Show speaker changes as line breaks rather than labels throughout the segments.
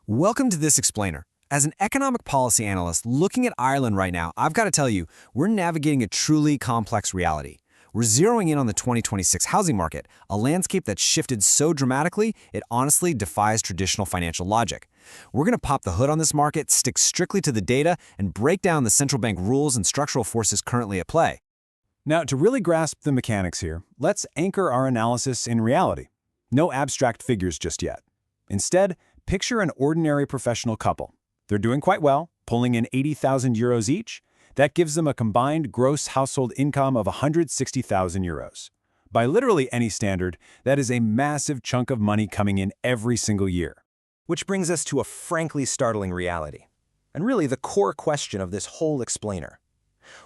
Welcome to This Explainer. As an economic policy analyst looking at Ireland right now, I've got to tell you, we're navigating a truly complex reality. We're zeroing in on the 2026 housing market, a landscape that's shifted so dramatically, it honestly defies traditional financial logic. We're going to pop the hood on this market, stick strictly to the data, and break down the central bank rules and structural forces currently at play.
Now, to really grasp the mechanics here, let's anchor our analysis in reality. No abstract figures just yet. Instead, picture an ordinary professional couple. They're doing quite well, pulling in 80,000 euros each. That gives them a combined gross household income of 160,000 euros. By literally any standard, that is a massive chunk of money coming in every single year.
Which brings us to a frankly startling reality, and really the core question of this whole explainer.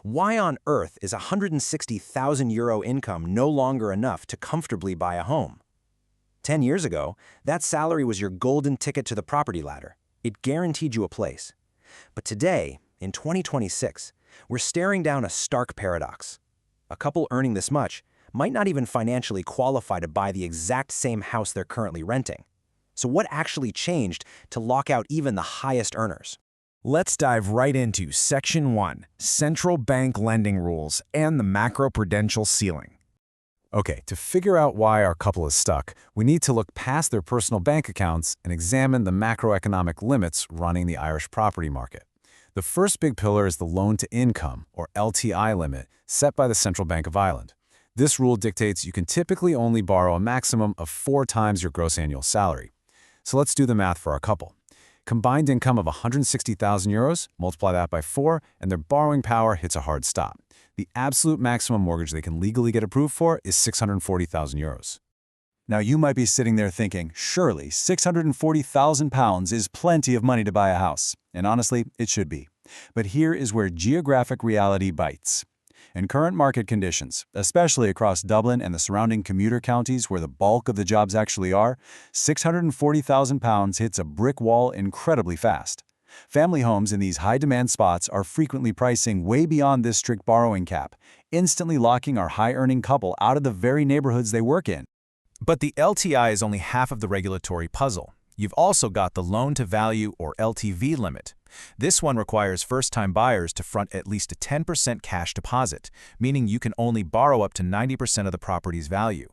Why on earth is 160,000 euro income no longer enough to comfortably buy a home? 10 years ago, that salary was your golden ticket to the property ladder. It guaranteed you a place. But today, in 2026, we're staring down a stark paradox. A couple earning this much might not even financially qualify to buy the exact same house they're currently renting. So what actually changed to lock out even the highest earners?
Let's dive right into Section 1, Central Bank Lending Rules and the Macroprudential Ceiling.
Okay, to figure out why our couple is stuck, we need to look past their personal bank accounts and examine the macroeconomic limits running the Irish property market. The first big pillar is the loan-to-income, or LTI limit, set by the Central Bank of Ireland. This rule dictates you can typically only borrow a maximum of 4 times your gross annual salary. So let's do the math for our couple. Combined income of 160,000 euros, multiply that by 4, and their borrowing power hits a hard stop. The absolute maximum mortgage they can legally get approved for is 640,000 euros. Now you might be sitting there thinking, surely 640,000 pounds is plenty of money to buy a house. And honestly, it should be. But here is where geographic reality bites. In current market conditions, especially across Dublin and the surrounding commuter counties where the bulk of the jobs actually are, 640,000 pounds hits a brick wall incredibly fast. Family homes in these high-demand spots are frequently pricing way beyond this strict borrowing cap, instantly locking our high-earning couple out of the very neighborhoods they work in.
But the LTI is only half of the regulatory puzzle. You've also got the loan-to-value, or LTV, limit. This one requires first-time buyers to front at least a 10% cash deposit, meaning you can only borrow up to 90% of the property's value.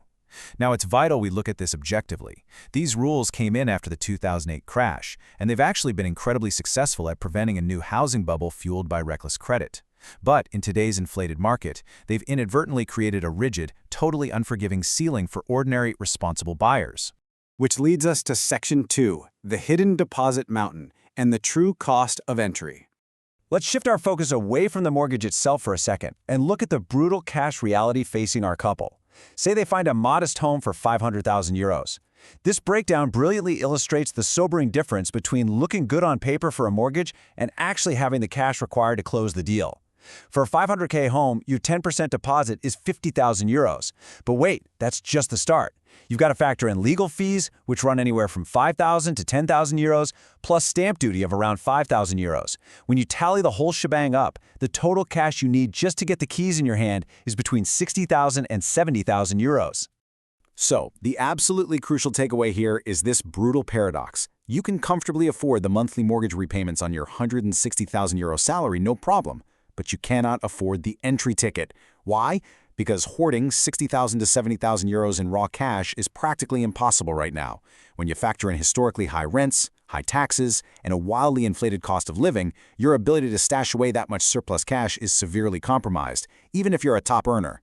Now, it's vital we look at this objectively. These rules came in after the 2008 crash, and they've actually been incredibly successful at preventing a new housing bubble fueled by reckless credit. But in today's inflated market, they've inadvertently created a rigid, totally unforgiving ceiling for ordinary, responsible buyers.
Which leads us to Section 2, the hidden deposit mountain and the true cost of entry.
Let's shift our focus away from the mortgage itself for a second and look at the brutal cash reality facing our couple. Say they find a modest home for 500,000 euros. This breakdown brilliantly illustrates the sobering difference between looking good on paper for a mortgage and actually having the cash required to close the deal. For a 500K home, your 10% deposit is 50,000 euros. But wait, that's just the start. You've got to factor in legal fees, which run anywhere from 5,000 to 10,000 euros, plus stamp duty of around 5,000 euros. When you tally the whole shebang up, the total cash you need just to get the keys in your hand is between 60,000 and 70,000 euros.
So, the absolutely crucial takeaway here is this brutal paradox. You can comfortably afford the monthly mortgage repayments on your 160,000 euro salary, no problem, but you cannot afford the entry ticket. Why? Because hoarding 60,000 to 70,000 euros in raw cash is practically impossible right now. When you factor in historically high rents, high taxes, and a wildly inflated cost of living, your ability to stash away that much surplus cash is severely compromised, even if you're a top earner.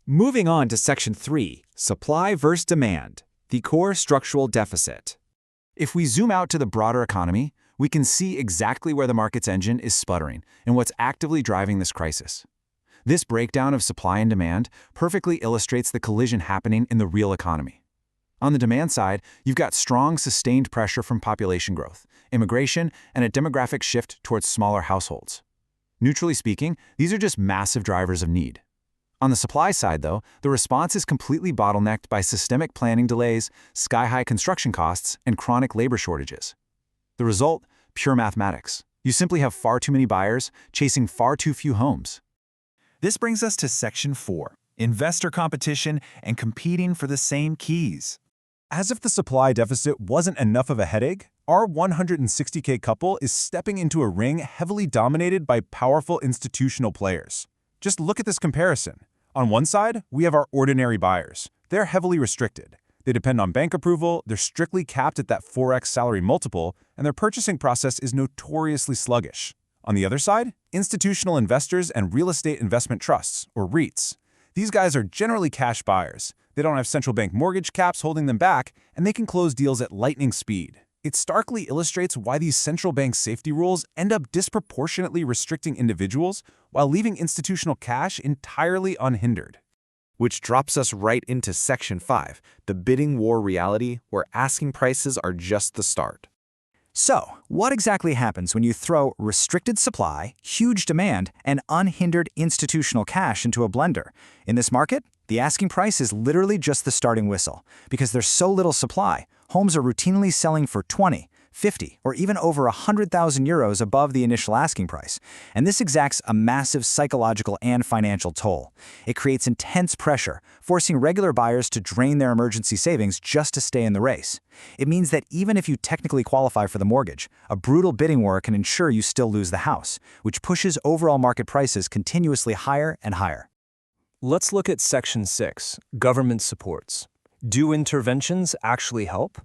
Moving on to Section 3, Supply versus Demand, the core structural deficit. If we zoom out to the broader economy, we can see exactly where the market's engine is sputtering and what's actively driving this crisis. This breakdown of supply and demand perfectly illustrates the collision happening in the real economy. On the demand side, you've got strong, sustained pressure from population growth, immigration, and a demographic shift towards smaller households. Neutrally speaking, these are just massive drivers of need. On the supply side, though, the response is completely bottlenecked by systemic planning delays, sky-high construction costs, and chronic labor shortages. The result? Pure mathematics. You simply have far too many buyers chasing far too few homes.
This brings us to Section 4, Investor Competition and Competing for the Same Keys.
As if the supply deficit wasn't enough of a headache,
Our 160K couple is stepping into a ring heavily dominated by powerful institutional players. Just look at this comparison. On one side, we have our ordinary buyers. They're heavily restricted. They depend on bank approval, they're strictly capped at that 4x salary multiple, and their purchasing process is notoriously sluggish. On the other side, institutional investors and real estate investment trusts, or REITs. These guys are generally cash buyers. They don't have central bank mortgage caps holding them back, and they can close deals at lightning speed. It starkly illustrates why these central bank safety rules end up disproportionately restricting individuals while leaving institutional cash entirely unhindered.
Which drops us right into Section 5, the bidding war reality, where asking prices are just the start.
So, what exactly happens when you throw restricted supply, huge demand, and unhindered institutional cash into a blender? In this market, the asking price is literally just the starting whistle. Because there's so little supply, homes are routinely selling for 20, 50, or even over 100,000 euros above the initial asking price. And this exacts a massive psychological and financial toll. It creates intense pressure, forcing regular buyers to drain their emergency savings just to stay in the race. It means that even if you technically qualify for the mortgage, a brutal bidding war can ensure you still lose the house, which pushes overall market prices continuously higher and higher.
Let's look at Section 6, Government Supports. Do interventions actually help?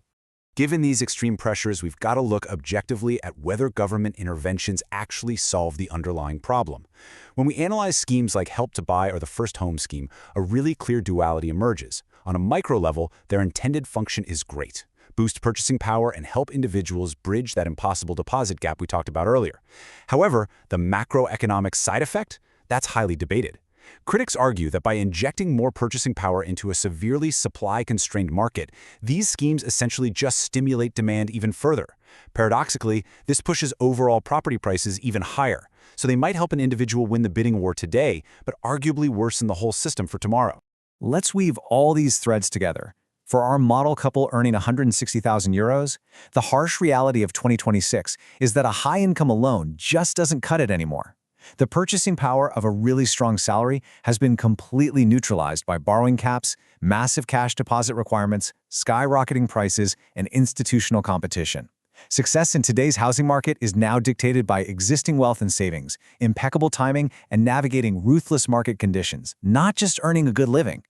Given these extreme pressures, we've got to look objectively at whether government interventions actually solve the underlying problem. When we analyze schemes like Help to Buy or the First Home Scheme, a really clear duality emerges. On a micro level, their intended function is great. Boost purchasing power and help individuals bridge that impossible deposit gap we talked about earlier. However, the macroeconomic side effect? That's highly debated. Critics argue that by injecting more purchasing power into a severely supply-constrained market, these schemes essentially just stimulate demand even further. Paradoxically, this pushes overall property prices even higher, so they might help an individual win the bidding war today, but arguably worsen the whole system for tomorrow.
Let's weave all these threads together. For our model couple earning 160,000 euros, the harsh reality of 2026 is that a high income alone just doesn't cut it anymore. The purchasing power of a really strong salary has been completely neutralized by borrowing caps, massive cash deposit requirements, skyrocketing prices, and institutional competition. Success in today's housing market is now dictated by existing wealth and savings, impeccable timing, and navigating ruthless market conditions, not just earning a good living.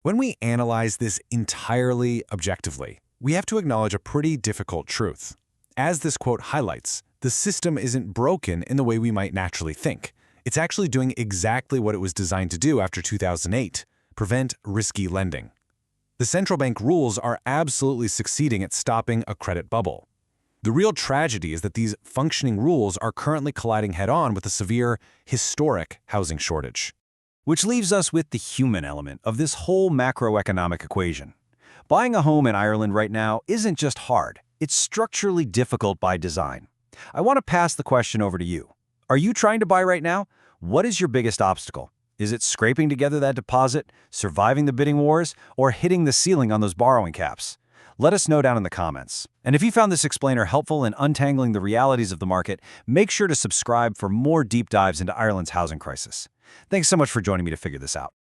When we analyze this entirely objectively, we have to acknowledge a pretty difficult truth. As this quote highlights, the system isn't broken in the way we might naturally think. It's actually doing exactly what it was designed to do after 2008, prevent risky lending. The central bank rules are absolutely succeeding at stopping a credit bubble. The real tragedy is that these functioning rules are currently colliding head-on with a severe, historic housing shortage.
Which leaves us with the human element of this whole macroeconomic equation. Buying a home in Ireland right now isn't just hard, it's structurally difficult by design. I want to pass the question over to you. Are you trying to buy right now? What is your biggest obstacle? Is it scraping together that deposit, surviving the bidding wars, or hitting the ceiling on those borrowing caps? Let us know down in the comments. And if you found this explainer helpful in untangling the realities of the market, make sure to subscribe for more deep dives into Ireland's housing crisis. Thanks so much for joining me to figure this out.